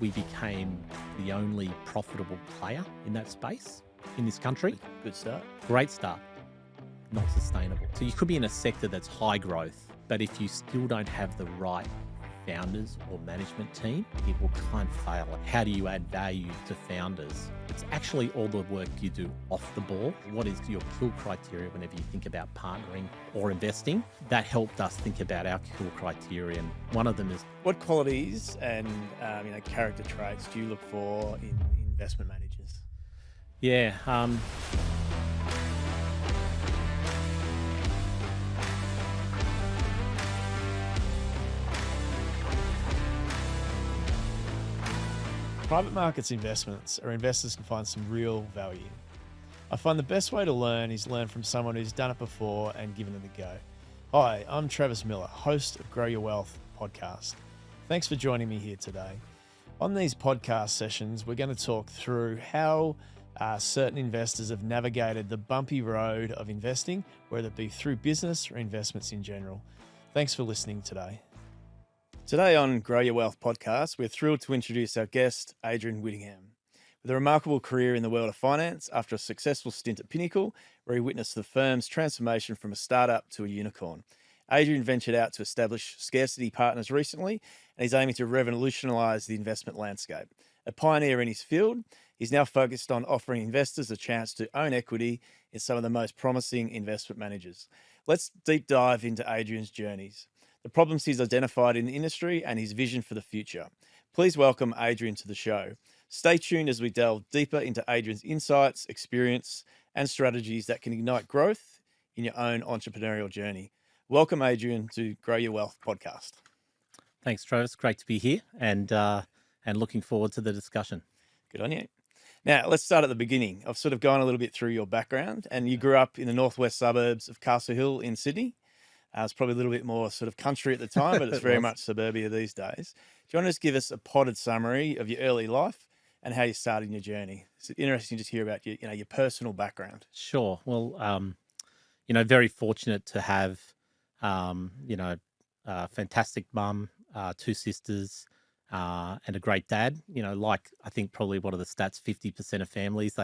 we became the only profitable player in that space in this country. Good start. Great start. Not sustainable. So you could be in a sector that's high growth, but if you still don't have the right founders or management team, it will kind of fail. How do you add value to founders? It's actually all the work you do off the ball. What is your kill criteria whenever you think about partnering or investing? That helped us think about our kill criteria. And one of them is, What qualities and character traits do you look for in investment managers? yeah, Private markets investments are investors can find some real value. I find the best way to learn is learn from someone who's done it before and given it a go. Hi, I'm Travis Miller, host of Grow Your Wealth podcast. Thanks for joining me here today. On these podcast sessions, we're going to talk through how certain investors have navigated the bumpy road of investing, whether it be through business or investments in general. Thanks for listening today. Today on Grow Your Wealth podcast, we're thrilled to introduce our guest, Adrian Whittingham. With a remarkable career in the world of finance, after a successful stint at Pinnacle, where he witnessed the firm's transformation from a startup to a unicorn, Adrian ventured out to establish Scarcity Partners recently, and he's aiming to revolutionise the investment landscape. A pioneer in his field, he's now focused on offering investors a chance to own equity in some of the most promising investment managers. Let's deep dive into Adrian's journeys, the problems he's identified in the industry, and his vision for the future. Please welcome Adrian to the show. Stay tuned as we delve deeper into Adrian's insights, experience, and strategies that can ignite growth in your own entrepreneurial journey. Welcome, Adrian, to Grow Your Wealth podcast. thanks, Travis. Great to be here and looking forward to the discussion. Good on you. Now, let's start at the beginning. I've sort of gone a little bit through your background, and you grew up in the northwest suburbs of Castle Hill in Sydney. It's probably a little bit more sort of country at the time, but it's very much suburbia these days. Do you want to just give us a potted summary of your early life and how you started your journey? It's interesting to just hear about your personal background. Sure. Well, very fortunate to have, a fantastic mum, two sisters, and a great dad. Like I think probably one of the stats, 50% of families,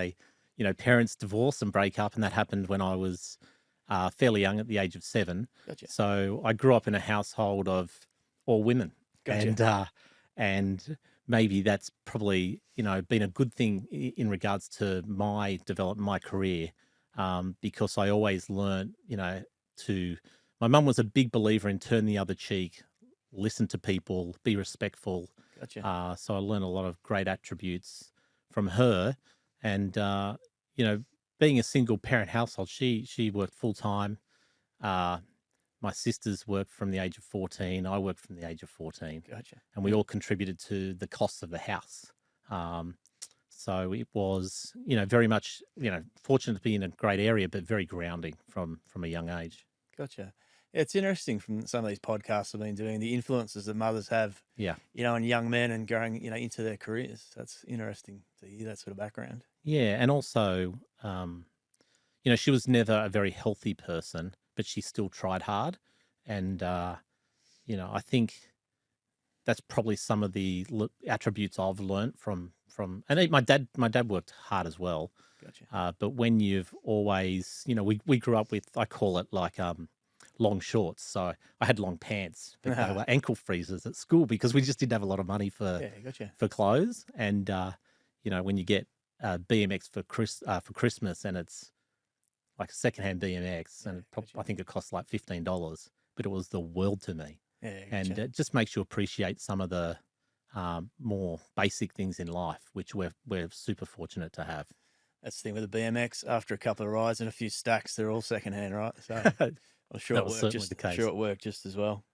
parents divorce and break up, and that happened when I was fairly young at the age of 7. Gotcha. So I grew up in a household of all women. Gotcha. And maybe that's probably, been a good thing in regards to my development, my career, because I always learned, my mum was a big believer in turn the other cheek, listen to people, be respectful. Gotcha. So I learned a lot of great attributes from her. And, being a single parent household, she worked full time. My sisters worked from the age of 14. I worked from the age of 14. Gotcha. And we all contributed to the costs of the house. So it was, very much, fortunate to be in a great area, but very grounding from a young age. Gotcha. Yeah, it's interesting from some of these podcasts I've been doing, the influences that mothers have, on young men and going, into their careers. That's interesting to hear that sort of background. Yeah. And also, she was never a very healthy person, but she still tried hard. And, I think that's probably some of the attributes I've learned from, and my dad worked hard as well. Gotcha. But when you've always, we grew up with, I call it like, long shorts. So I had long pants, but they were ankle freezers at school because we just didn't have a lot of money for clothes. And, when you get BMX for Christmas and it's like a secondhand BMX and I think it costs like $15, but it was the world to me. Yeah, and it just makes you appreciate some of the more basic things in life, which we're super fortunate to have. That's the thing with the BMX. After a couple of rides and a few stacks, they're all secondhand, right? So I'm sure it worked just as well.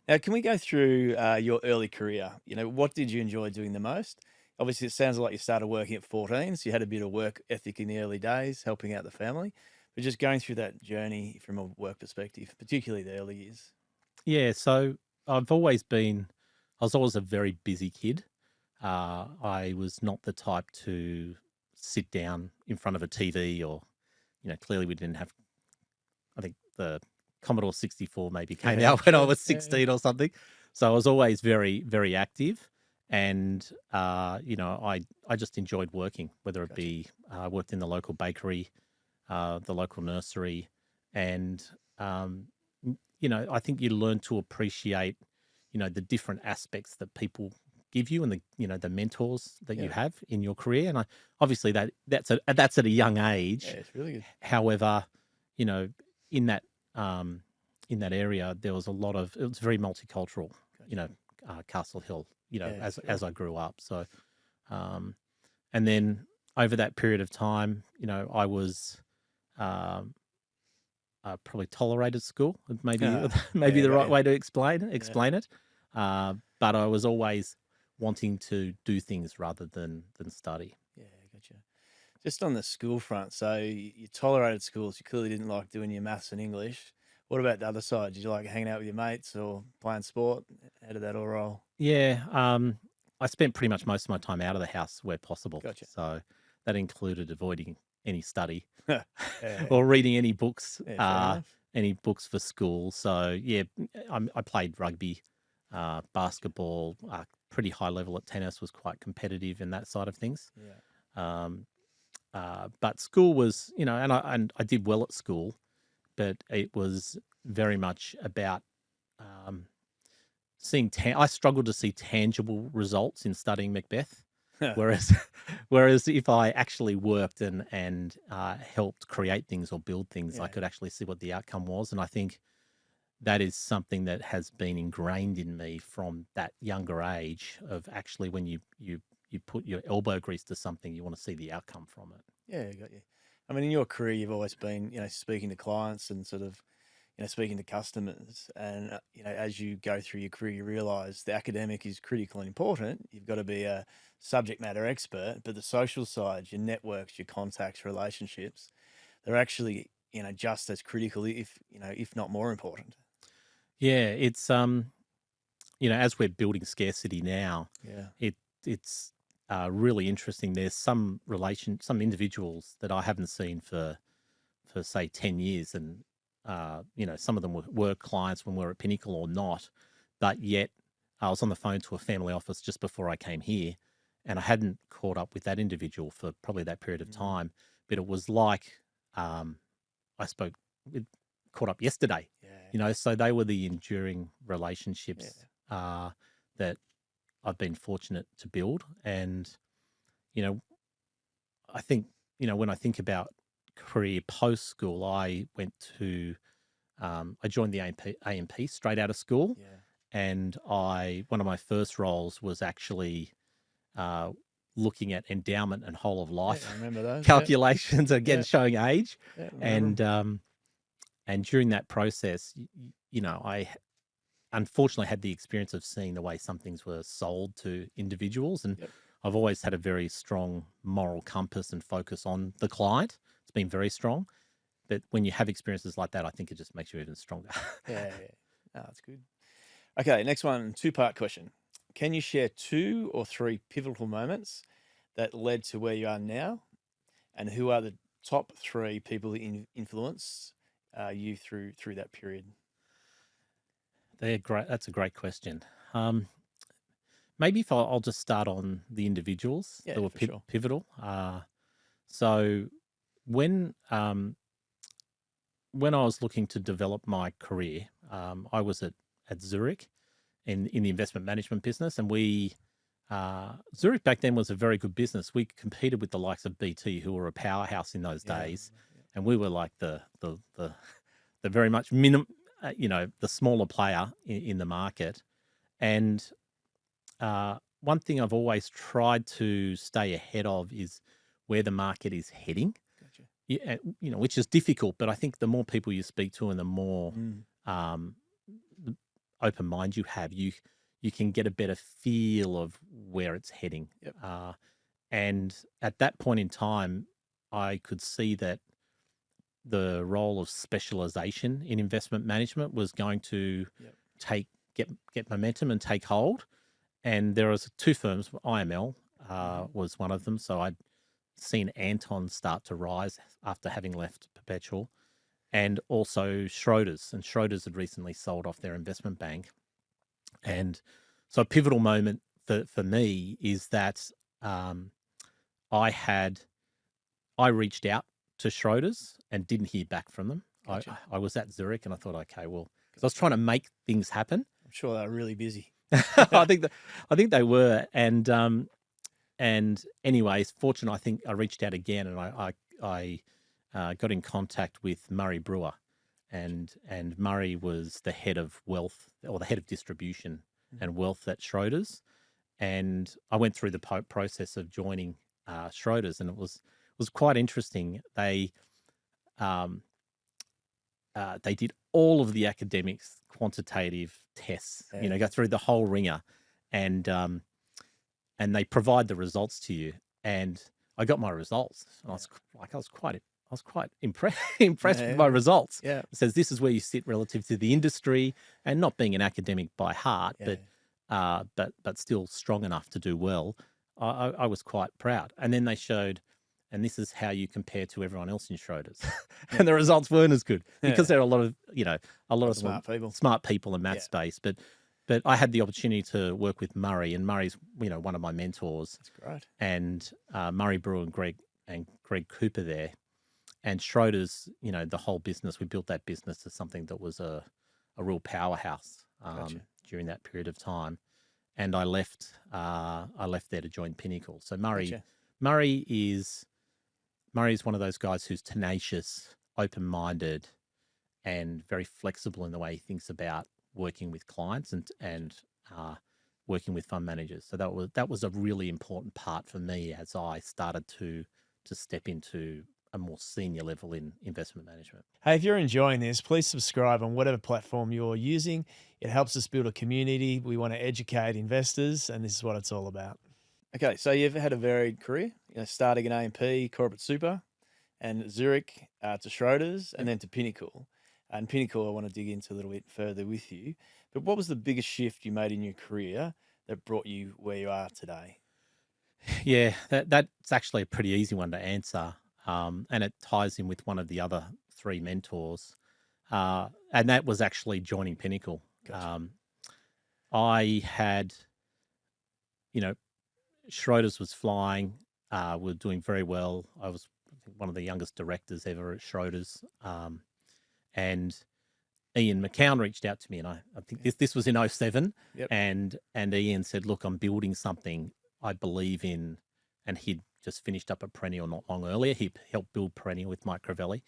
Now, can we go through your early career? What did you enjoy doing the most? Obviously, it sounds like you started working at 14, so you had a bit of work ethic in the early days, helping out the family. But just going through that journey from a work perspective, particularly the early years. Yeah, so I was always a very busy kid. I was not the type to sit down in front of a TV or, clearly we didn't have, I think the Commodore 64 maybe came out when I was 16 or something. So I was always very, very active. And I just enjoyed working, whether it Gotcha. be I worked in the local bakery, the local nursery, and I think you learn to appreciate, the different aspects that people give you, and the mentors that you Yeah. have in your career. And obviously that's at a young Yeah, age. it's really good. However, you know, in that area, there was it was very multicultural. Gotcha. Castle Hill. Yeah, As sure. I grew up. So, um, and then over that period of time, I was um, probably tolerated school, maybe maybe Yeah, I the got right you. way to explain Yeah. it. But I was always wanting to do things rather than study. Yeah, gotcha. Just on the school front, so you tolerated schools. You clearly didn't like doing your maths and English. What about the other side? Did you like hanging out with your mates or playing sport? How did that all roll? Yeah, I spent pretty much most of my time out of the house where possible. Gotcha. So that included avoiding any study Yeah, or reading fair enough. any books for school. So yeah, I played rugby, basketball, pretty high level at tennis, was quite competitive in that side of things. Yeah, Um, but school was, and I did well at school, but it was very much about um, I struggled to see tangible results in studying Macbeth. Whereas, whereas if I actually worked and helped create things or build things, I yeah, could actually see what the outcome was. And I think that is something that has been ingrained in me from that younger age. Of actually, when you put your elbow grease to something, you want to see the outcome from it. yeah, got you. I mean, in your career, you've always been, speaking to clients and sort of, speaking to customers. And, as you go through your career, you realize the academic is critical and important. You've got to be a subject matter expert, but the social side, your networks, your contacts, relationships, they're actually, just as critical, if not more important. Yeah, it's as we're building scarcity now, Yeah. it's really interesting. There's some individuals that I haven't seen for say 10 years, and some of them were clients when we were at Pinnacle or not, but yet I was on the phone to a family office just before I came here, and I hadn't caught up with that individual for probably that period of time. But it was like I caught up yesterday. Yeah. So they were the enduring Yeah. relationships that I've been fortunate to build. And, you know, I think, when I think about career post school, I went to, I joined the AMP straight out of school. Yeah. And one of my first roles was actually looking at endowment and whole of life I remember those. calculations, again, Yeah. showing age. Yeah. Remember 'em. And during that process, I unfortunately had the experience of seeing the way some things were sold to individuals. And Yep. I've always had a very strong moral compass and focus on the client. It's been very strong. But when you have experiences like that, I think it just makes you even stronger. Yeah. No, that's good. Okay, next one, two-part question. Can you share 2 or 3 pivotal moments that led to where you are now? And who are the top 3 people who influenced you through that period? They're great. That's a great question. Maybe if I'll just start on the individuals Yeah, that were for sure. pivotal. So when I was looking to develop my career, I was at Zurich in the investment management business, and Zurich back then was a very good business. We competed with the likes of BT, who were a powerhouse in those Yeah. days, and we were like the very much minimum, the smaller player in the market. And one thing I've always tried to stay ahead of is where the market is heading. Gotcha. Yeah, which is difficult, but I think the more people you speak to and the more open mind you have, you can get a better feel of where it's heading. Yep. And at that point in time, I could see that the role of specialization in investment management was going to get momentum and take hold. And there was 2 firms, IML was one of them. So I'd seen Anton start to rise after having left Perpetual, and also Schroders. And Schroders had recently sold off their investment bank. And so a pivotal moment for me is that I reached out to Schroders and didn't hear back from them. Gotcha. I was at Zurich and I thought, okay, well, because I was trying to make things happen. I'm sure they're really busy. I think they were, and anyways, fortunately, I think I reached out again, and I got in contact with Murray Brewer, and Murray was the head of wealth, or the head of distribution and wealth at Schroders, and I went through the process of joining Schroders, and it was quite interesting. They did all of the academics quantitative tests, go through the whole ringer, and they provide the results to you. And I got my results, and I was quite impressed with my results. Yeah. It says this is where you sit relative to the industry, and not being an academic by heart, but still strong enough to do well. I was quite proud. And then they showed, and this is how you compare to everyone else in Schroders. And the results weren't as good because there are a lot of smart people in that space. But I had the opportunity to work with Murray, and Murray's, one of my mentors. That's great. And Murray Brewer and Greg Cooper there. And Schroders, the whole business, we built that business to something that was a real powerhouse during that period of time. And I left there to join Pinnacle. So Murray is one of those guys who's tenacious, open-minded, and very flexible in the way he thinks about working with clients and working with fund managers. So that was a really important part for me as I started to step into a more senior level in investment management. Hey, if you're enjoying this, please subscribe on whatever platform you're using. It helps us build a community. We want to educate investors, and this is what it's all about. Okay, so you've had a varied career, starting in A&P, Corporate Super, and Zurich to Schroders, and then to Pinnacle. And Pinnacle, I want to dig into a little bit further with you. But what was the biggest shift you made in your career that brought you where you are today? Yeah, that's actually a pretty easy one to answer. And it ties in with one of the other three mentors. And that was actually joining Pinnacle. Gotcha. I had, Schroders was flying. We were doing very well. I was one of the youngest directors ever at Schroders. And Ian McCown reached out to me, and I think this was in 2007. Yep. And Ian said, look, I'm building something I believe in. And he'd just finished up a Perennial not long earlier. He helped build Perennial with Mike Crivelli.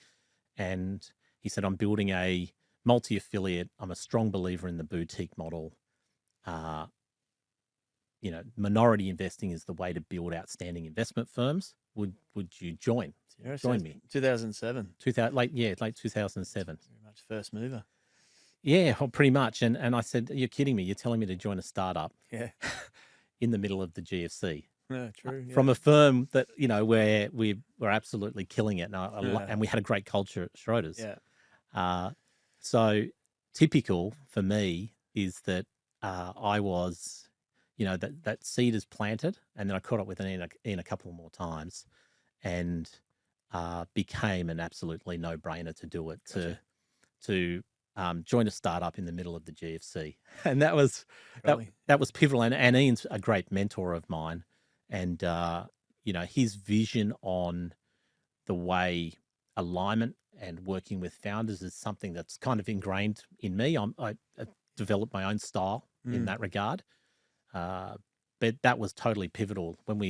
And he said, I'm building a multi-affiliate. I'm a strong believer in the boutique model. Minority investing is the way to build outstanding investment firms. Would you join me? 2007. Late 2007. Very much first mover. Yeah, well, pretty much. And I said, you're kidding me. You're telling me to join a startup in the middle of the GFC. Yeah, true. From a firm that, where we were absolutely killing it. And we had a great culture at Schroders. Yeah. So typical for me is that I was, that seed is planted, and then I caught up with Ian a couple more times, and became an absolutely no-brainer to do it, Gotcha. to join a startup in the middle of the GFC. And that was pivotal. And Ian's a great mentor of mine. And, his vision on the way alignment and working with founders is something that's kind of ingrained in me. I developed my own style in that regard. But that was totally pivotal when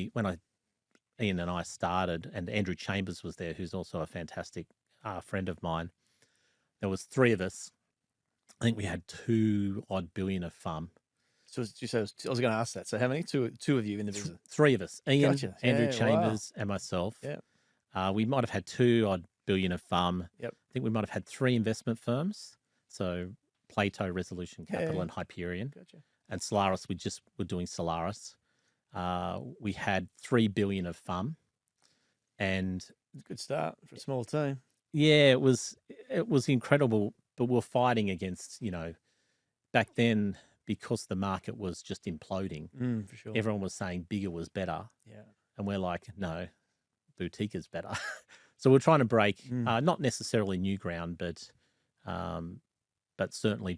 Ian and I started, and Andrew Chambers was there, who's also a fantastic friend of mine. There was three of us. I think we had 2 odd billion of FUM. So I was going to ask that. So how many? Two of you in the business? 3 of us. Ian, Gotcha. Andrew Chambers, and myself. Yeah. We might have had 2 odd billion of FUM. Yep. I think we might have had 3 investment firms. So Plato, Resolution Capital, and Hyperion. Gotcha. And Solaris, we just were doing Solaris. We had 3 billion of FUM. And it's a good start for a small team. Yeah, it was incredible. But we were fighting against, back then, because the market was just imploding. For sure. Everyone was saying bigger was better. Yeah. And we're like, no, boutique is better. So we're trying to break, not necessarily new ground, but certainly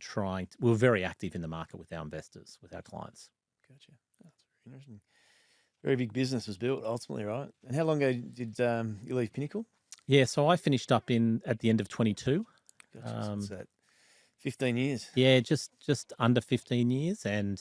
we were very active in the market with our investors, with our clients. Gotcha. That's Interesting. Very big business was built ultimately, right? And how long ago did you leave Pinnacle? Yeah, so I finished up at the end of 22. Gotcha. So it's that 15 years. Yeah, just under 15 years, and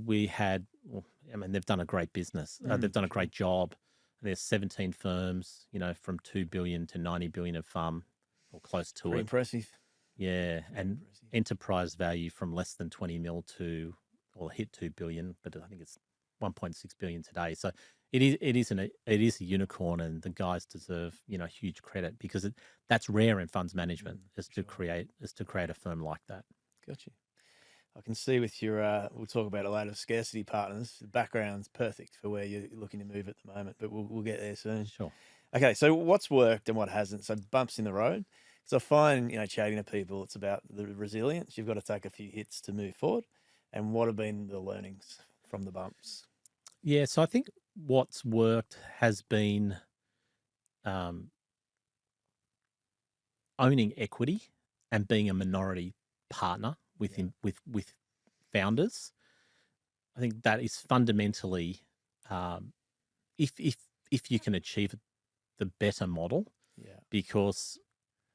we had. Well, I mean, they've done a great business. They've done a great job. There's 17 firms, from 2 billion to 90 billion of FUM, or close to Pretty it. impressive. Yeah, and enterprise value from less than 20 mil to, or hit 2 billion, but I think it's 1.6 billion today. So it is a unicorn, and the guys deserve huge credit, because that's rare in funds management, is to create a firm like that. Gotcha. I can see with your, we'll talk about it later, Scarcity Partners, the background's perfect for where you're looking to move at the moment, but we'll get there soon. Sure. Okay, so what's worked and what hasn't? So bumps in the road. Because I find, chatting to people, it's about the resilience. You've got to take a few hits to move forward. And what have been the learnings from the bumps? Yeah, so I think what's worked has been owning equity and being a minority partner with founders. I think that is fundamentally, if you can achieve the better model, because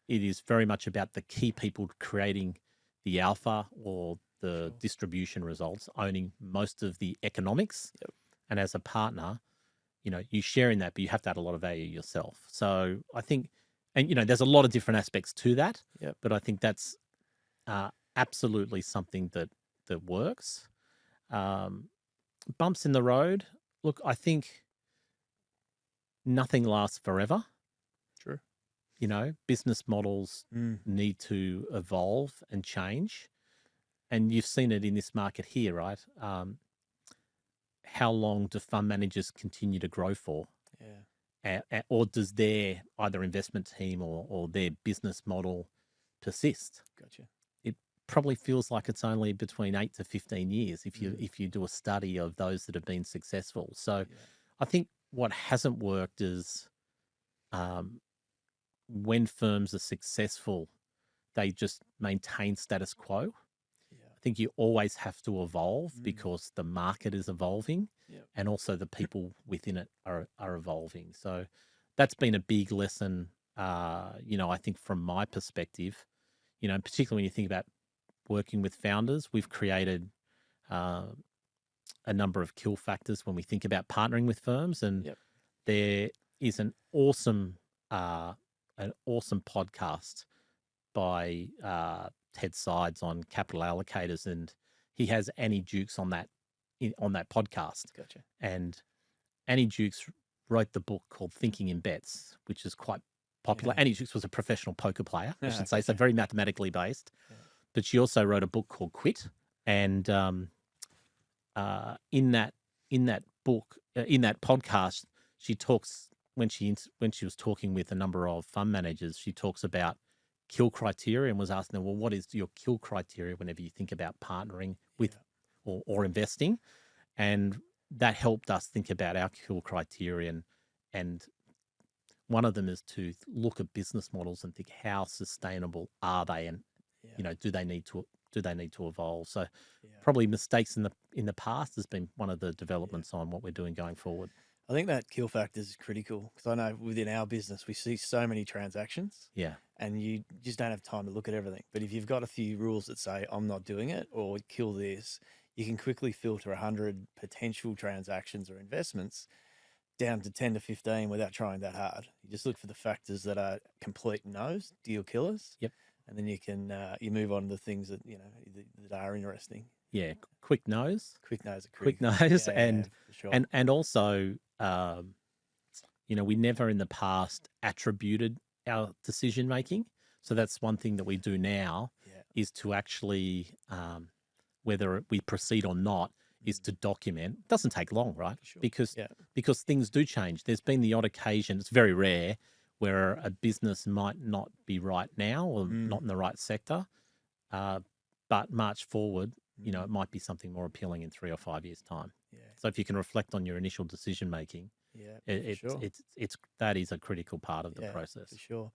it is very much about the key people creating the alpha or the distribution results, owning most of the economics. And as a partner, you share in that, but you have to add a lot of value yourself. So I think, and there's a lot of different aspects to that, but I think that's absolutely something that works. Bumps in the road. Look, I think nothing lasts forever. True. Business models need to evolve and change. And you've seen it in this market here, right? How long do fund managers continue to grow for? Or does their either investment team or their business model persist? Gotcha. It probably feels like it's only between 8 to 15 years if you do a study of those that have been successful. So I think what hasn't worked is when firms are successful, they just maintain status quo. I think you always have to evolve because the market is evolving, and also the people within it are evolving. So that's been a big lesson, I think from my perspective, particularly when you think about working with founders. We've created a number of kill factors when we think about partnering with firms, and there is an awesome podcast by Ted Sides on capital allocators, and he has Annie Jukes on that podcast. Gotcha. And Annie Jukes wrote the book called Thinking in Bets, which is quite popular. Annie Jukes was a professional poker player, I should say, so very mathematically based. But she also wrote a book called Quit, and in that book, in that podcast, she talks when she was talking with a number of fund managers. She talks about kill criteria and was asking them, well, what is your kill criteria whenever you think about partnering with or investing? And that helped us think about our kill criteria. And one of them is to look at business models and think, how sustainable are they? And, do they need to evolve? So probably mistakes in the past has been one of the developments on what we're doing going forward. I think that kill factor is critical, because I know within our business, we see so many transactions. And you just don't have time to look at everything. But if you've got a few rules that say, I'm not doing it, or kill this, you can quickly filter 100 potential transactions or investments down to 10 to 15 without trying that hard. You just look for the factors that are complete no's, deal killers. And then you can, you move on to things that, that are interesting. Yeah, quick no's. Quick no's are quick critical. no's, and also, we never in the past attributed our decision making. So that's one thing that we do now is to actually, whether we proceed or not, is to document. It doesn't take long, right? Because things do change. There's been the odd occasion, it's very rare, where a business might not be right now or not in the right sector, but march forward, it might be something more appealing in 3 or 5 years' time. So if you can reflect on your initial decision making, that is a critical part of the process. For sure.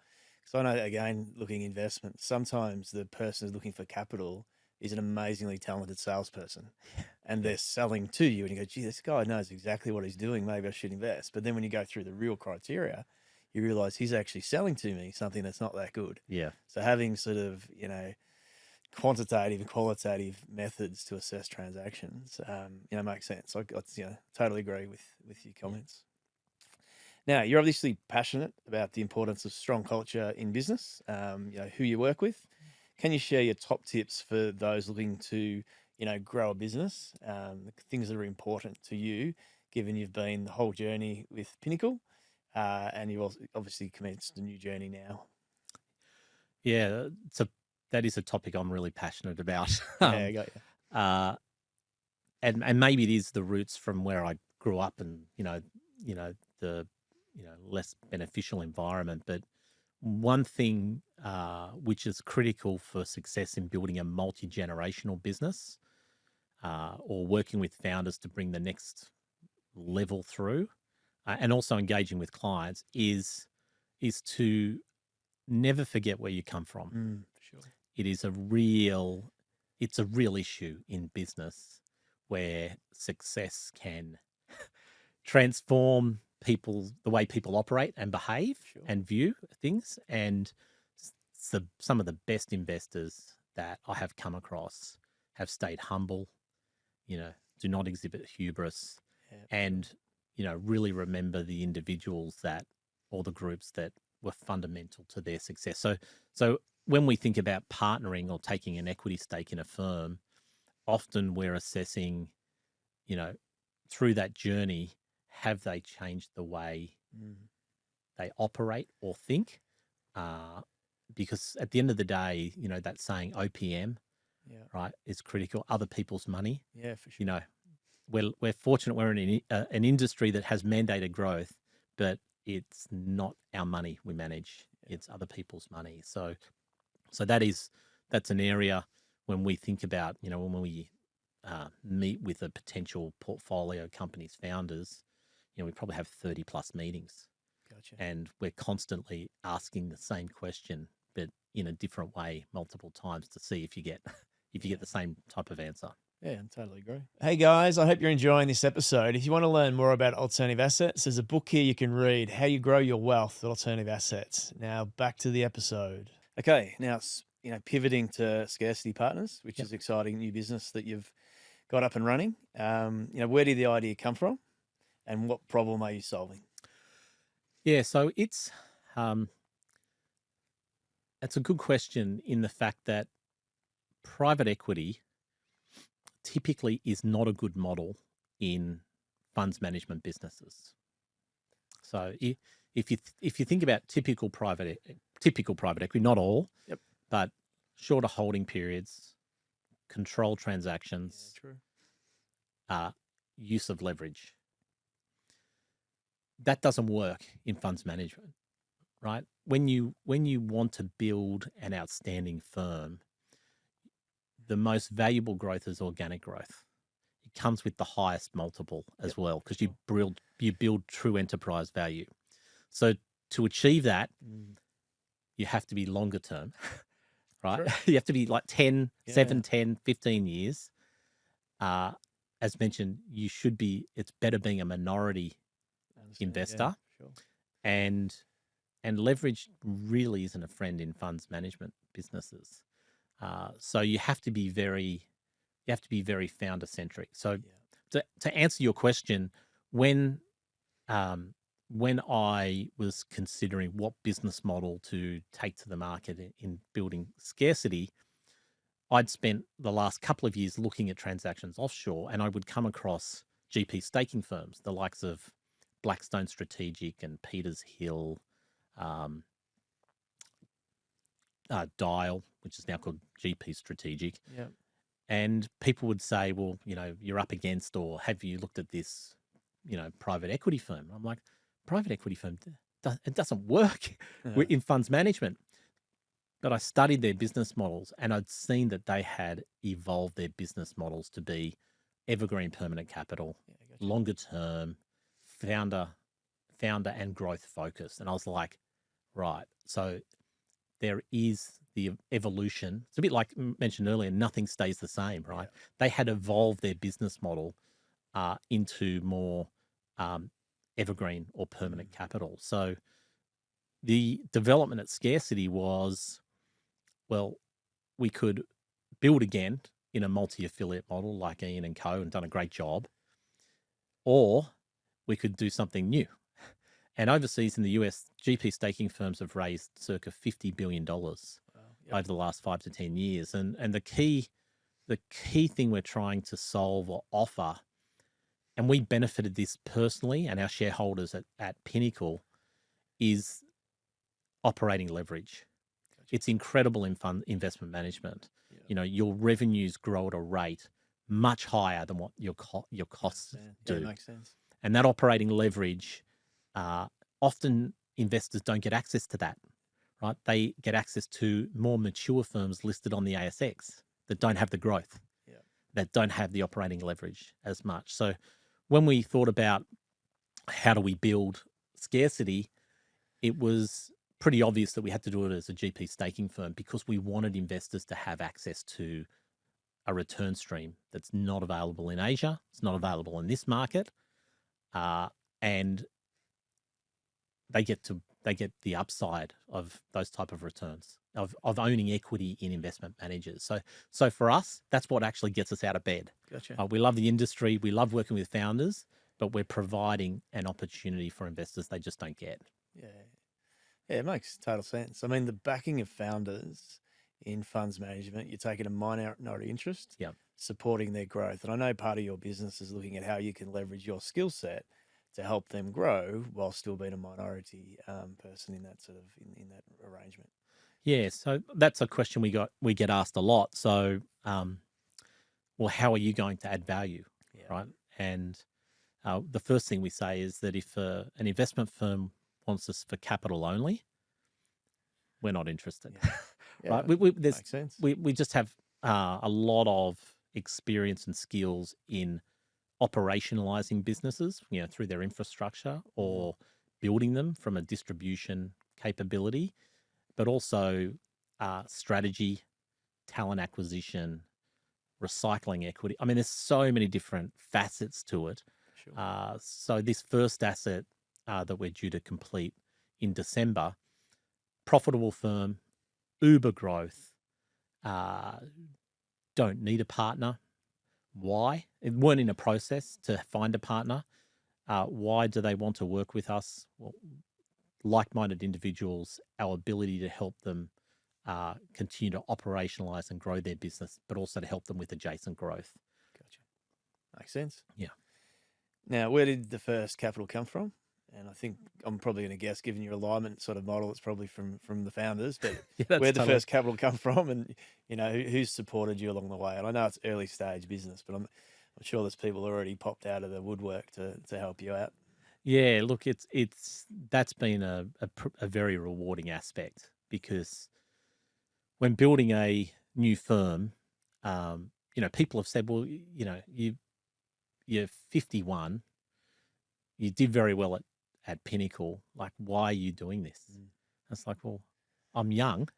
So I know, again, looking investment, sometimes the person is looking for capital is an amazingly talented salesperson, and they're selling to you, and you go, gee, this guy knows exactly what he's doing. Maybe I should invest. But then when you go through the real criteria, you realize he's actually selling to me something that's not that good. Yeah. So having sort of, quantitative and qualitative methods to assess transactions, makes sense. I totally agree with your comments. Now, you're obviously passionate about the importance of strong culture in business, who you work with. Can you share your top tips for those looking to, grow a business, things that are important to you, given you've been the whole journey with Pinnacle, and you've also obviously commenced a new journey now? Yeah, that is a topic I'm really passionate about. Yeah, I got you. And maybe it is the roots from where I grew up, and the less beneficial environment. But one thing which is critical for success in building a multi-generational business, or working with founders to bring the next level through, and also engaging with clients, is to never forget where you come from. Sure. It's a real issue in business where success can transform the way people operate and behave. Sure. And view things. And some of the best investors that I have come across have stayed humble, do not exhibit hubris, and, really remember the individuals or the groups that were fundamental to their success. So when we think about partnering or taking an equity stake in a firm, often we're assessing, through that journey, have they changed the way they operate or think? Because at the end of the day, that saying OPM, right, is critical. Other people's money. Yeah, for sure. We're fortunate we're in an industry that has mandated growth, but it's not our money we manage. It's other people's money. So that's an area when we think about, when we meet with a potential portfolio company's founders, we probably have 30 plus meetings. Gotcha. And we're constantly asking the same question, but in a different way multiple times to see if you get the same type of answer. Yeah, I totally agree. Hey guys, I hope you're enjoying this episode. If you want to learn more about alternative assets, there's a book here you can read, How You Grow Your Wealth with Alternative Assets. Now back to the episode. Okay, now pivoting to Scarcity Partners, which is exciting new business that you've got up and running. Where did the idea come from, and what problem are you solving? Yeah, so it's a good question in the fact that private equity typically is not a good model in funds management businesses. So if you think about typical private equity, not all, but shorter holding periods, control transactions, use of leverage, that doesn't work in funds management, right? When you want to build an outstanding firm, the most valuable growth is organic growth. It comes with the highest multiple as well, because you build true enterprise value. So to achieve that, you have to be longer term, right? Sure. You have to be like 7, 10, 15 years. As mentioned, it's better being a minority investor. Yeah, sure. And leverage really isn't a friend in funds management businesses. So you have to be very founder centric. So to answer your question, when I was considering what business model to take to the market in building Scarcity, I'd spent the last couple of years looking at transactions offshore, and I would come across GP staking firms, the likes of Blackstone Strategic and Peters Hill, Dial, which is now called GP Strategic. Yeah. And people would say, well, you're up against, or have you looked at this, private equity firm? I'm like, private equity firm, it doesn't work in funds management. But I studied their business models, and I'd seen that they had evolved their business models to be evergreen permanent capital, longer term, founder and growth focused. And I was like, right. So there is the evolution. It's a bit like mentioned earlier, nothing stays the same, right? Yeah. They had evolved their business model into more evergreen or permanent capital. So the development at Scarcity was, well, we could build again in a multi-affiliate model like Ian and Co. and done a great job, or we could do something new. And overseas in the US, GP staking firms have raised circa $50 billion over the last 5 to 10 years. And the key thing we're trying to solve or offer, and we benefited this personally and our shareholders at Pinnacle, is operating leverage. Gotcha. It's incredible in fund investment management. Yeah. You know, your revenues grow at a rate much higher than what your costs do. Yeah, makes sense. And that operating leverage, often investors don't get access to that, right? They get access to more mature firms listed on the ASX that don't have the growth, that don't have the operating leverage as much. So when we thought about how do we build Scarcity, it was pretty obvious that we had to do it as a GP staking firm because we wanted investors to have access to a return stream that's not available in Asia. It's not available in this market. And they get the upside of those type of returns, of owning equity in investment managers. So for us, that's what actually gets us out of bed. Gotcha. We love the industry. We love working with founders, but we're providing an opportunity for investors they just don't get. Yeah, it makes total sense. I mean, the backing of founders in funds management, you're taking a minority interest, supporting their growth. And I know part of your business is looking at how you can leverage your skill set to help them grow while still being a minority person in that in that arrangement. Yeah, so that's a question we get asked a lot. So, well, how are you going to add value, right? And the first thing we say is that if an investment firm wants us for capital only, we're not interested, right? Makes sense. We just have a lot of experience and skills in operationalizing businesses, you know, through their infrastructure or building them from a distribution capability, but also strategy, talent acquisition, recycling equity. I mean, there's so many different facets to it. Sure. So this first asset that we're due to complete in December, profitable firm, uber growth, don't need a partner. Why? It weren't in a process to find a partner. Why do they want to work with us? Well, like-minded individuals, our ability to help them continue to operationalize and grow their business, but also to help them with adjacent growth. Gotcha. Makes sense. Yeah. Now, where did the first capital come from? And I think I'm probably going to guess, given your alignment sort of model, it's probably from the founders. But where'd the first capital come from, and you know who's supported you along the way? And I know it's early stage business, but I'm sure there's people already popped out of the woodwork to help you out. Yeah, look, that's been a very rewarding aspect, because when building a new firm, you know, people have said, well, you know, you're 51, you did very well at Pinnacle, like, why are you doing this? It's like, well, I'm young.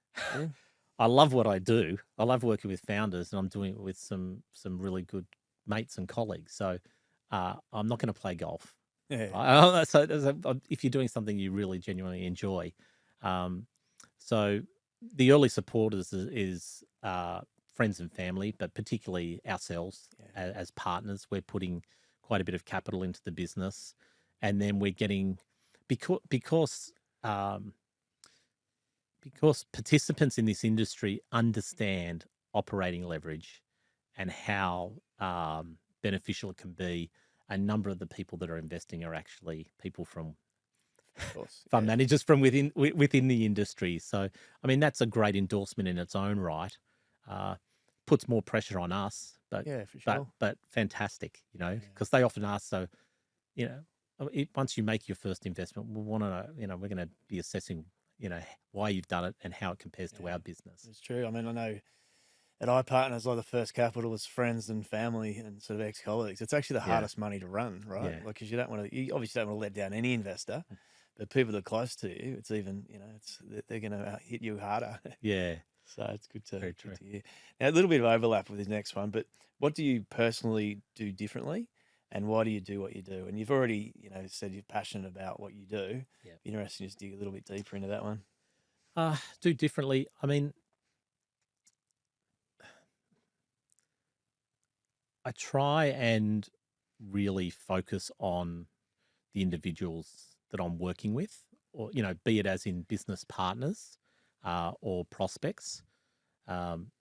I love what I do. I love working with founders, and I'm doing it with some really good mates and colleagues. So I'm not going to play golf. Yeah. So if you're doing something you really genuinely enjoy. So the early supporters is friends and family, but particularly ourselves as partners. We're putting quite a bit of capital into the business. And then we're getting, because participants in this industry understand operating leverage and how beneficial it can be, a number of the people that are investing are actually people from fund managers from within the industry. So, I mean, that's a great endorsement in its own right. Puts more pressure on us, but for sure. but fantastic, you know, because they often ask, so, you know, once you make your first investment, we want to, you know, we're going to be assessing, you know, why you've done it and how it compares to our business. It's true. I mean, I know at iPartners, like the first capital was friends and family and sort of ex-colleagues. It's actually the hardest money to run, right? Like, because you obviously don't want to let down any investor, But people that are close to you, it's even, they're going to hit you harder. Yeah, So it's good to, very good true. to hear. Now, a little bit of overlap with this next one, but what do you personally do differently, and why do you do what you do? And you've already, said you're passionate about what you do. Yeah. Be interesting to just dig a little bit deeper into that one. Do differently. I mean, I try and really focus on the individuals that I'm working with, or be it as in business partners or prospects. Um,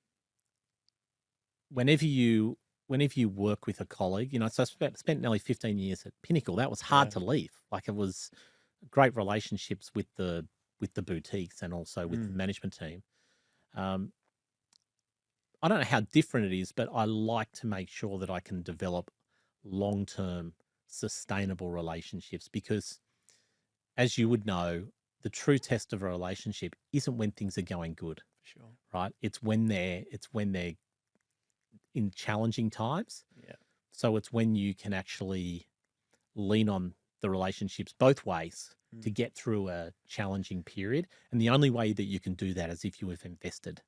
whenever you work with a colleague, so I spent nearly 15 years at Pinnacle. That was hard to leave. Like, it was great relationships with the boutiques and also with the management team. I don't know how different it is, but I like to make sure that I can develop long-term sustainable relationships, because, as you would know, the true test of a relationship isn't when things are going good. Sure. Right? It's when they're in challenging times. Yeah. So it's when you can actually lean on the relationships both ways to get through a challenging period. And the only way that you can do that is if you have invested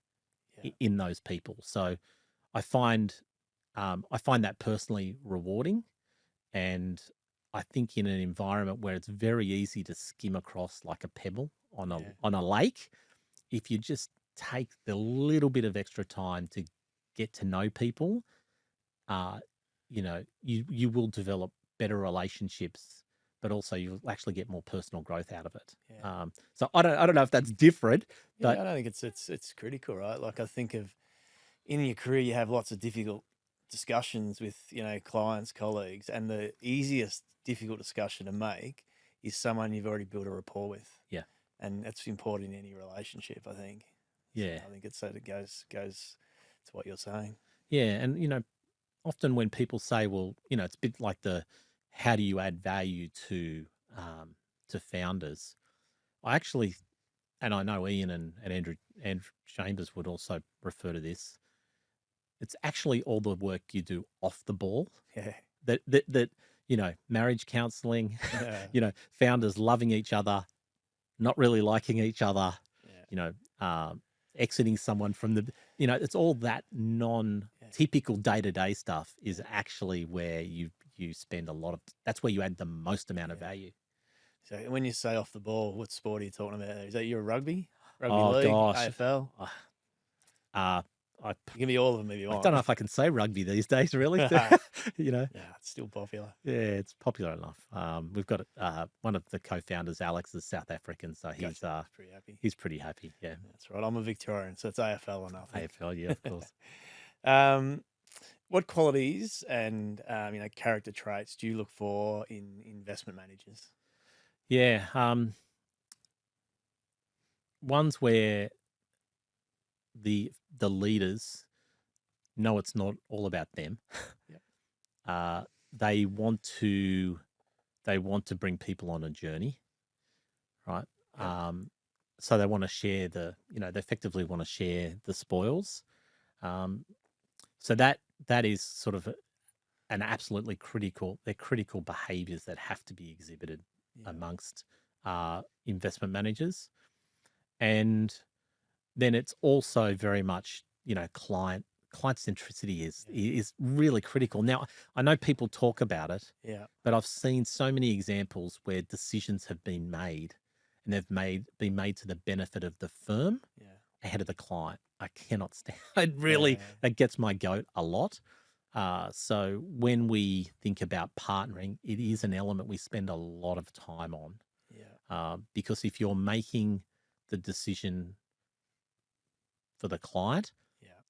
in those people. So I find that personally rewarding. And I think in an environment where it's very easy to skim across like a pebble on a lake, if you just take the little bit of extra time to get to know people, you will develop better relationships, but also you'll actually get more personal growth out of it. Yeah. So I don't know if that's different, but I don't think it's critical, right? Like, I think of, in your career, you have lots of difficult discussions with, clients, colleagues, and the easiest difficult discussion to make is someone you've already built a rapport with. Yeah. And that's important in any relationship, I think. Yeah. So I think it goes to what you're saying. Yeah. And, often when people say, well, it's a bit like how do you add value to founders? I actually, and I know Ian and Andrew Chambers would also refer to this. It's actually all the work you do off the ball. Yeah. That marriage counseling, founders loving each other, not really liking each other, exiting someone from the, it's all that non-typical day-to-day stuff is actually where you spend that's where you add the most amount of value. So when you say off the ball, what sport are you talking about? Is that your rugby league, gosh. AFL? You can be all of them if you want. I don't know if I can say rugby these days, really. Yeah, it's still popular. Yeah, it's popular enough. We've got one of the co-founders, Alex, is South African, so he's pretty happy. He's pretty happy. Yeah, that's right. I'm a Victorian, so it's AFL or nothing. AFL, yeah, of course. What qualities and character traits do you look for in investment managers? Yeah, ones where the leaders know it's not all about them. Yep. They want to bring people on a journey, right? Yep. So they want to share they effectively want to share the spoils. So that is sort of an absolutely critical behaviors that have to be exhibited amongst investment managers. And then it's also very much, client centricity is really critical. Now, I know people talk about it, but I've seen so many examples where decisions have been made and they've been made to the benefit of the firm ahead of the client. I cannot stand it. That gets my goat a lot. So when we think about partnering, it is an element we spend a lot of time on. Because if you're making the decision for the client,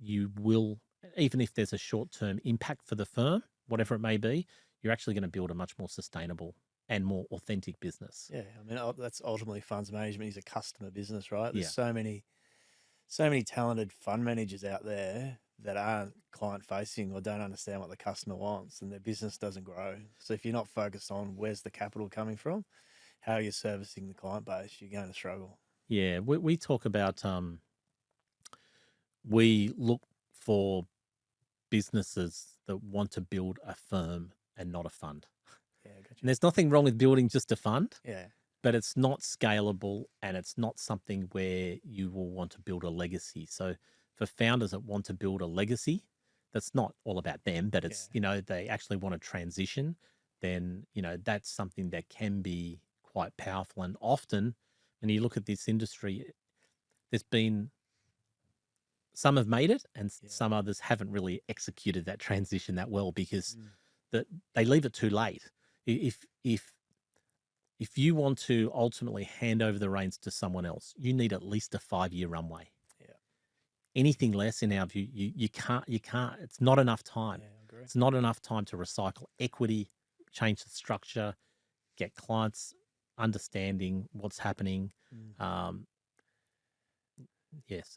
you will, even if there's a short-term impact for the firm, whatever it may be, you're actually going to build a much more sustainable and more authentic business. Yeah, I mean, that's ultimately funds management is a customer business, right? There's so many talented fund managers out there that aren't client-facing or don't understand what the customer wants, and their business doesn't grow. So if you're not focused on where's the capital coming from, how you're servicing the client base, you're going to struggle. Yeah, we talk about we look for businesses that want to build a firm and not a fund. Yeah, gotcha. And there's nothing wrong with building just a fund. Yeah. but it's not scalable, and it's not something where you will want to build a legacy. So for founders that want to build a legacy, that's not all about them, but it's, they actually want to transition, then, that's something that can be quite powerful. And often when you look at this industry, there's been some have made it, and some others haven't really executed that transition that well, because they leave it too late. If you want to ultimately hand over the reins to someone else, you need at least a 5-year runway. Yeah. Anything less, in our view, you can't. It's not enough time. Yeah, I agree. It's not enough time to recycle equity, change the structure, get clients understanding what's happening. So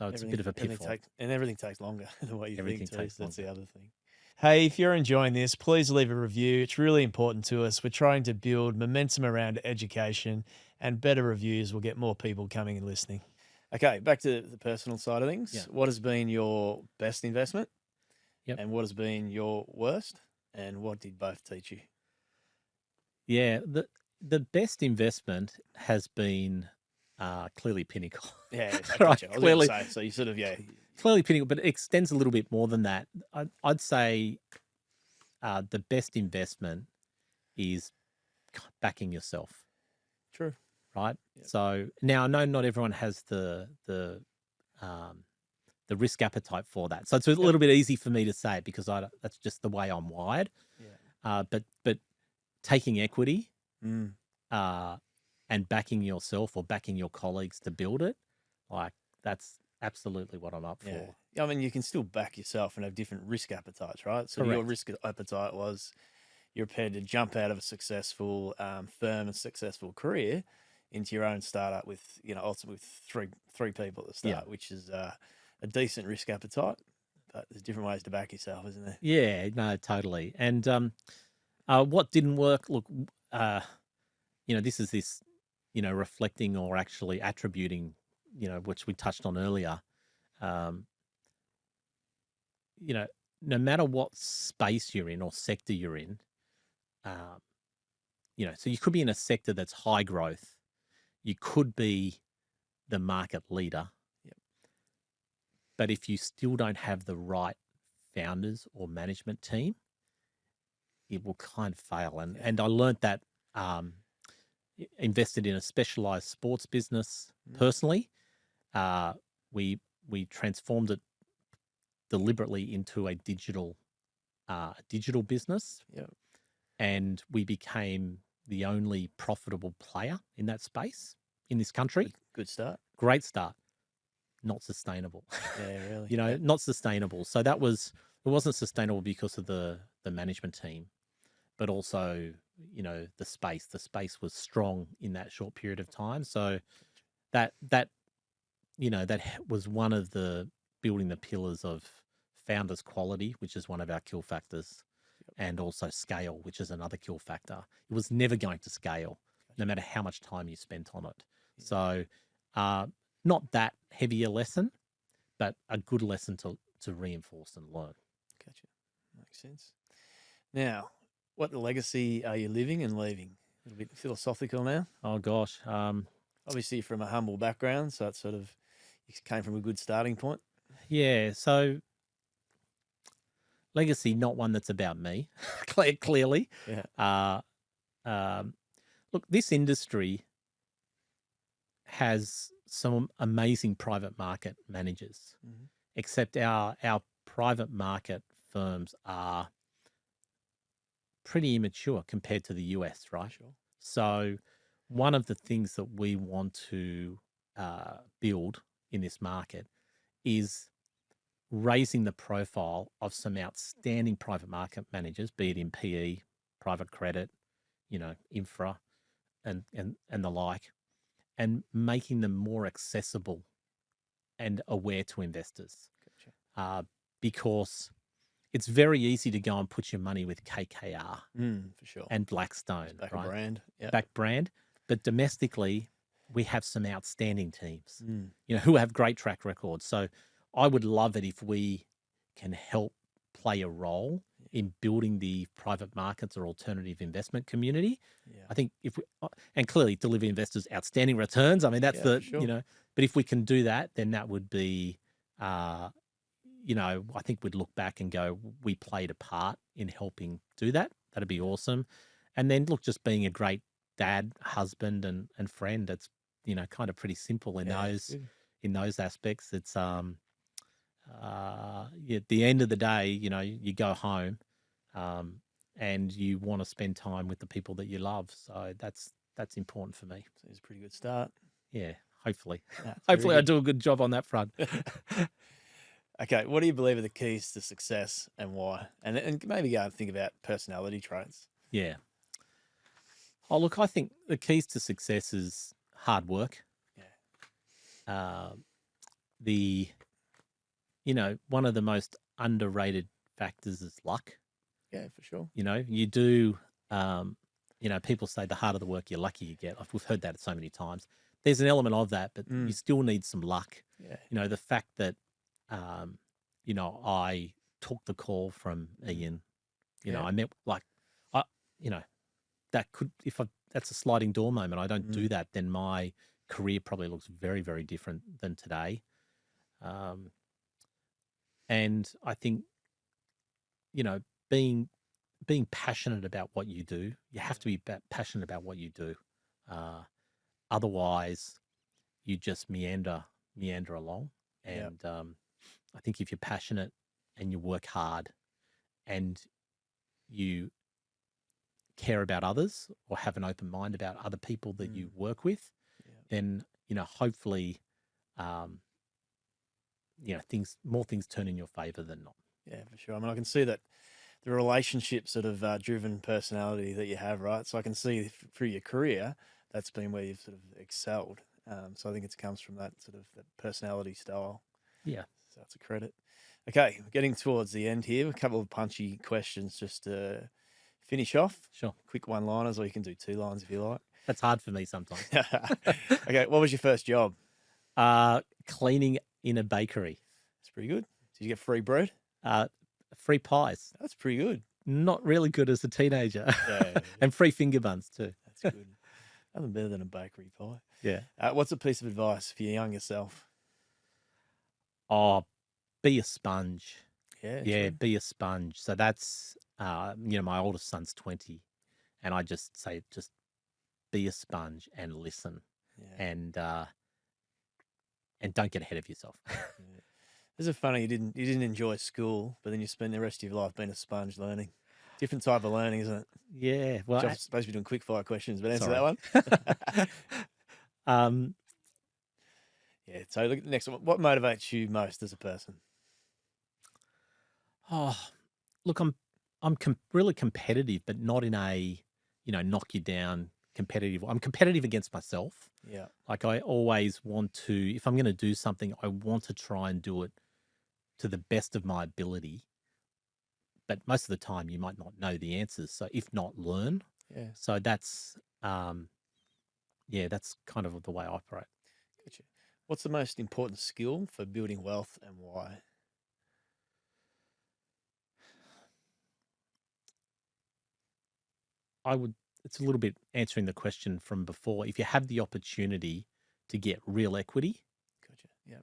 it's a bit of a pitfall. Everything takes longer than what you think too. Takes That's the longer. other thing. Hey, if you're enjoying this, please leave a review. It's really important to us. We're trying to build momentum around education, and better reviews will get more people coming and listening. Okay, back to the personal side of things. Yeah. What has been your best investment? Yep. And what has been your worst? And what did both teach you? Yeah, the best investment has been clearly Pinnacle. Yeah, I Right, I was clearly. going to say, so you sort of, Clearly Pinnacle, but it extends a little bit more than that. I'd say the best investment is backing yourself. True. Right. Yep. So now I know not everyone has the risk appetite for that. So it's a little bit easy for me to say it, because that's just the way I'm wired. Yeah. But taking equity and backing yourself or backing your colleagues to build it, like, that's absolutely what I'm up for. Yeah. I mean, you can still back yourself and have different risk appetites, right? So your risk appetite was you're prepared to jump out of a successful firm and successful career into your own startup with, ultimately with three people at the start, which is a decent risk appetite. But there's different ways to back yourself, isn't there? Yeah, no, totally. And what didn't work? Look, this, reflecting or actually attributing, which we touched on earlier. No matter what space you're in or sector you're in, so you could be in a sector that's high growth. You could be the market leader. Yep. But if you still don't have the right founders or management team, it will kind of fail. And I learned that, invested in a specialized sports business personally. We transformed it deliberately into a digital business. Yep. And we became the only profitable player in that space in this country. Good start. Great start. Not sustainable. Yeah, really. Not sustainable. So it wasn't sustainable because of the management team, but also, the space. The space was strong in that short period of time. So that was one of the building the pillars of founders' quality, which is one of our kill factors, and also scale, which is another kill factor. It was never going to scale, no matter how much time you spent on it. Yeah. So not that heavy a lesson, but a good lesson to reinforce and learn. Gotcha. Makes sense. Now, what legacy are you living and leaving? A little bit philosophical now. Oh, gosh. Obviously from a humble background, so it's sort of, you came from a good starting point. Yeah, so legacy, not one that's about me, clearly. Yeah. Look, this industry has some amazing private market managers, except our private market firms are pretty immature compared to the US, right? Sure. So one of the things that we want to build in this market is raising the profile of some outstanding private market managers, be it in PE, private credit, infra, and the like, and making them more accessible and aware to investors. Gotcha. Because it's very easy to go and put your money with KKR for sure, and Blackstone, back right? A brand, back brand. But domestically, we have some outstanding teams, who have great track records. So I would love it if we can help play a role in building the private markets or alternative investment community. Yeah. I think if we, and clearly deliver investors outstanding returns. I mean, that's Yeah, for sure. but if we can do that, then that would be, I think we'd look back and go, we played a part in helping do that. That'd be awesome. And then look, just being a great dad, husband, and friend. It's, kind of pretty simple in Yeah, it's good. those aspects. It's, at the end of the day, you go home, and you want to spend time with the people that you love. So that's important for me. So it's a pretty good start. Yeah, hopefully. That's Hopefully very I do a good job on that front. Okay, what do you believe are the keys to success and why? And maybe go and think about personality traits. Yeah. Oh, look, I think the keys to success is hard work. Yeah. One of the most underrated factors is luck. Yeah, for sure. You do, people say the harder the work, the luckier you get. We've heard that so many times. There's an element of that, but you still need some luck. Yeah. The fact that, I took the call from Ian, I met that's a sliding door moment. I don't do that, then my career probably looks very, very different than today. And I think, being passionate about what you do, you have to be passionate about what you do. Otherwise, you just meander along. And I think if you're passionate and you work hard and you care about others or have an open mind about other people that you work with, then, hopefully, more things turn in your favor than not. Yeah, for sure. I mean, I can see that the relationship sort of driven personality that you have, right? So I can see through your career, that's been where you've sort of excelled. So I think it comes from that sort of that personality style. Yeah. So that's a credit. Okay, we're getting towards the end here. A couple of punchy questions just to finish off. Sure. Quick one-liners, or you can do 2 lines if you like. That's hard for me sometimes. Okay, what was your first job? Cleaning in a bakery. That's pretty good. Did you get free bread? Free pies. That's pretty good. Not really good as a teenager. Yeah. And free finger buns too. That's good. Nothing better than a bakery pie. Yeah. What's a piece of advice for your younger self? Oh, be a sponge. Yeah. Yeah, True. be a sponge. So that's, my oldest son's 20, and I just say, just be a sponge and listen, and don't get ahead of yourself. Yeah. Is it funny you didn't enjoy school, but then you spend the rest of your life being a sponge learning? Different type of learning, isn't it? Yeah. Well, I'm supposed to be doing quick fire questions, but answer sorry. that one. Yeah. So look, next one. What motivates you most as a person? Oh, look, I'm really competitive, but not in a, knock you down competitive. I'm competitive against myself. Yeah. Like I always want to, if I'm going to do something, I want to try and do it to the best of my ability. But most of the time you might not know the answers. So if not, learn. Yeah. So that's, that's kind of the way I operate. Gotcha. What's the most important skill for building wealth and why? It's a little bit answering the question from before. If you have the opportunity to get real equity, Gotcha. Yeah.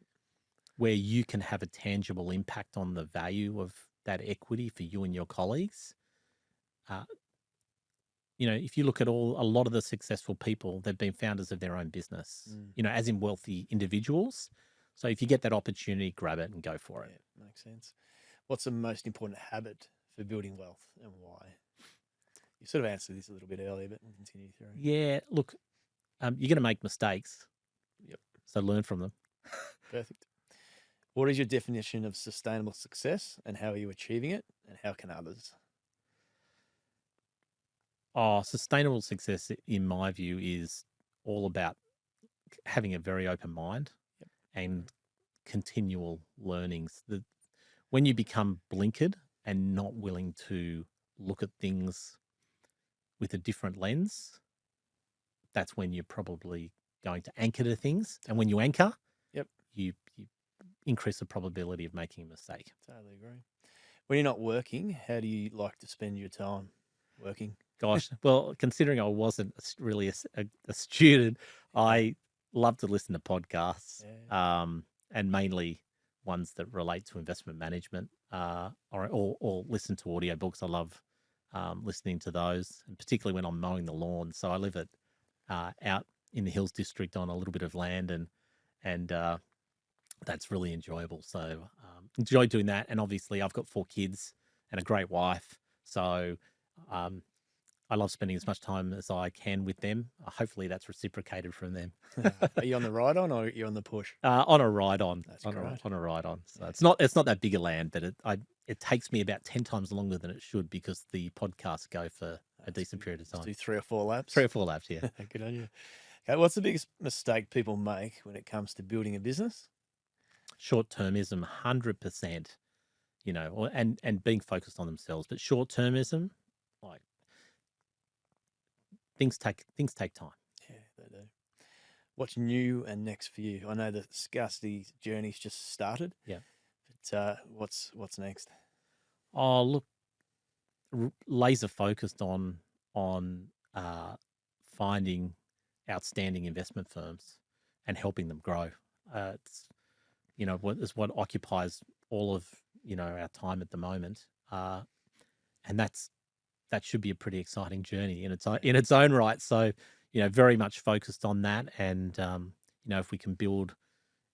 where you can have a tangible impact on the value of that equity for you and your colleagues. If you look at a lot of the successful people, they've been founders of their own business, as in wealthy individuals. So if you get that opportunity, grab it and go for it. Yeah, makes sense. What's the most important habit for building wealth and why? You sort of answered this a little bit earlier, but we'll continue through. Yeah, look, you're going to make mistakes. Yep. So learn from them. Perfect. What is your definition of sustainable success and how are you achieving it and how can others? Oh, sustainable success, in my view, is all about having a very open mind and continual learnings. When you become blinkered and not willing to look at things with a different lens, that's when you're probably going to anchor to things. And when you anchor, you increase the probability of making a mistake. Totally agree. When you're not working, how do you like to spend your time working? Gosh, well, considering I wasn't really a student, I love to listen to podcasts, and mainly ones that relate to investment management, or listen to audiobooks. I love listening to those, and particularly when I'm mowing the lawn. So I live out in the Hills District on a little bit of land, and that's really enjoyable. So enjoy doing that. And obviously, I've got 4 kids and a great wife, so I love spending as much time as I can with them. Hopefully, that's reciprocated from them. Are you on the ride on, or are you on the push? On a ride on. That's on great. on a ride on. So it's not that big a land, but it takes me about 10 times longer than it should because the podcasts go for a decent period of time. Do 3 or 4 laps. 3 or 4 laps, yeah. Good on you. Okay, what's the biggest mistake people make when it comes to building a business? Short-termism, 100%. And being focused on themselves, but short-termism, like things take time. Yeah, they do. What's new and next for you? I know the scarcity journey's just started. Yeah. But what's next? Oh, look, laser focused on finding outstanding investment firms and helping them grow. It's what occupies all of our time at the moment, and that should be a pretty exciting journey in its own right. So very much focused on that, and if we can build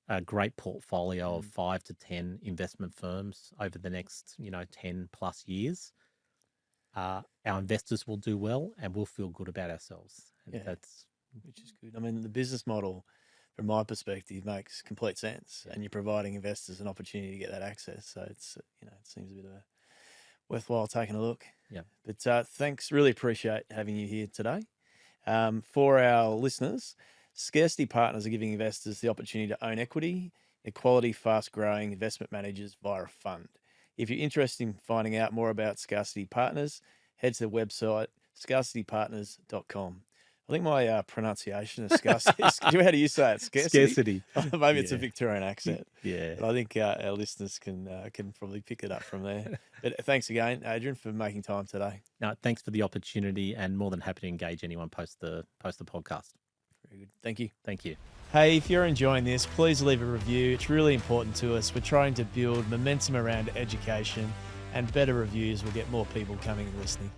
a great portfolio of 5 to 10 investment firms over the next 10 plus years, our investors will do well and we'll feel good about ourselves. And which is good. I mean, the business model, from my perspective, makes complete sense, and you're providing investors an opportunity to get that access. So it's it seems a bit of a worthwhile taking a look. Yeah. But thanks. Really appreciate having you here today. For our listeners, Scarcity Partners are giving investors the opportunity to own equity in quality, fast-growing investment managers via a fund. If you're interested in finding out more about Scarcity Partners, head to the website scarcitypartners.com. I think my pronunciation of scarcity, how do you say it? Scarcity. Maybe it's a Victorian accent. Yeah. But I think our listeners can probably pick it up from there. But thanks again, Adrian, for making time today. No, thanks for the opportunity, and more than happy to engage anyone post the podcast. Very good. Thank you. Thank you. Hey, if you're enjoying this, please leave a review. It's really important to us. We're trying to build momentum around education, and better reviews will get more people coming and listening.